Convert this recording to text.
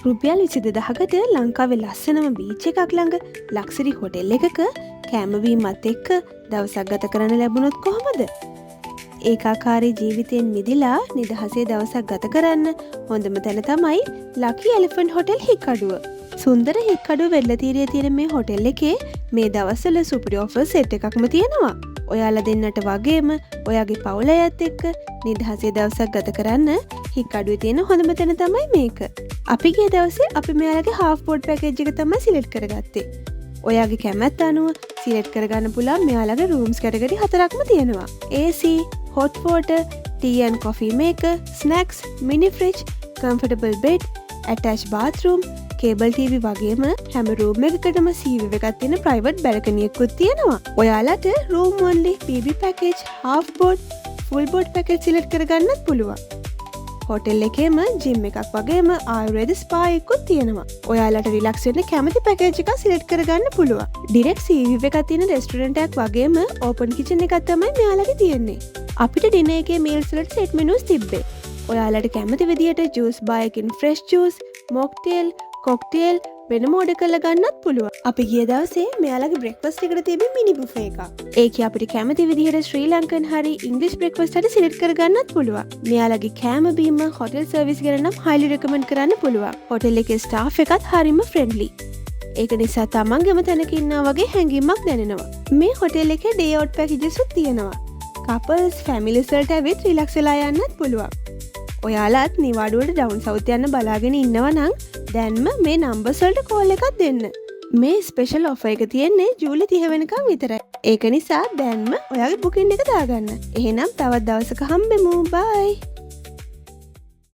රුපියල් 22000කට ලංකාවේ ලස්සනම බීච් එකක් ළඟ ලක්සරි හොටෙල් එකක කැමවීමත් එක්ක දවසක් ගත කරන්න ලැබුණොත් කොහොමද? ඒකාකාරී ජීවිතයෙන් මිදිලා නිදහසේ දවසක් ගත කරන්න හොඳම තැන තමයි ලකි එලිෆන්ට් හොටෙල් හික්කඩුව. සුන්දර හික්කඩුව වෙල්ලතීරයේ තියෙන මේ හොටෙල් එකේ මේ දවස්වල සුපිරි ඔෆර් සෙට් එකක්ම තියෙනවා. ඔයාලා දෙන්නට වගේම ඔයාගේ පවුල අයත් එක්ක නිදහසේ දවසක් ගත කරන්න හික්කඩුවේ තියෙන හොඳම තැන තමයි මේක. අපි ගිය දවසේ අපි මෙයාලගේ half board package එක තමයි සිලෙක්ට් කරගත්තේ. ඔයාගේ කැමැත්ත අනුව සිලෙක්ට් කරගන්න පුළුවන් මෙයාලගේ rooms category 4ක්ම තියෙනවා. AC, hot water, tea and coffee maker, snacks, mini fridge, comfortable bed, attached bathroom, cable TV වගේම හැම room එකකටම sea view එකක් තියෙන private balcony එකකුත් තියෙනවා. ඔයාලට room only, PB package, half board, full board package select කරගන්නත් පුළුවන්. Hotel එකේම ජිම් එකක් වගේම ආයුර්වේද ස්පා එකකුත් තියෙනවා. ඔයාලට රිලැක්ස් වෙන්න කැමති පැකේජ් එකක් සිලෙක්ට් කරගන්න පුළුවන්. ඩිරෙක්ට් සී වීව් එකක් තියෙන රෙස්ටුරන්ට් එකක් වගේම ඕපන් කිචන් එකක් තමයි මෙයාලගේ තියෙන්නේ. අපිට ඩිනර් එකේ මීල්ස් වලට සෙට් මෙනුස් තිබ්බේ. ඔයාලට කැමති විදියට ජූස් බාර් එකකින් ෆ්‍රෙෂ් ජූස්, මොක්ටේල්, කොක්ටේල් වෙනම ඕඩර් කරලා ගන්නත් පුළුවන්. අපි ගිය දවසේ මෙයාලගේ බ්‍රෙක්ෆාස්ට් එකට තිබ්බේ මිනි බුෆේ එකක්. ඒකේ අපිට කැමති විදිහට ශ්‍රී ලංකන් හරි ඉංග්‍රීසි බ්‍රෙක්ෆාස්ට් හරි සිලෙක්ට් කරගන්නත් පුළුවන්. මෙයාලගේ කෑම බීම හොටෙල් සර්විස් ගැන නම් highly recommend කරන්න පුළුවන්. හොටෙල් එකේ ස්ටාෆ් එකත් හරිම friendly. ඒක නිසා තමන්ගේම තැනක ඉන්නා වගේ හැඟීමක් දැනෙනවා. මේ හොටෙල් එකේ day out packages උත් තියෙනවා. couples, families වලට ඇවිත් රිලැක්ස් වෙලා යන්නත් පුළුවන්. ඔයාලත් නිවාඩුවට ඩවුන් සවුත් යන්න බලාගෙන ඉන්නවා නම් දැන්ම මේ නම්බර්ස් වලට කෝල් එකක් දෙන්න. මේ ස්පෙෂල් ඔෆර් එක තියෙන්නේ ජූලි 30 වෙනකම් විතරයි. ඒක නිසා දැන්ම ඔයාගේ බුකින් එක දාගන්න. එහෙනම් තවත් දවසක හම්බෙමු. බයි.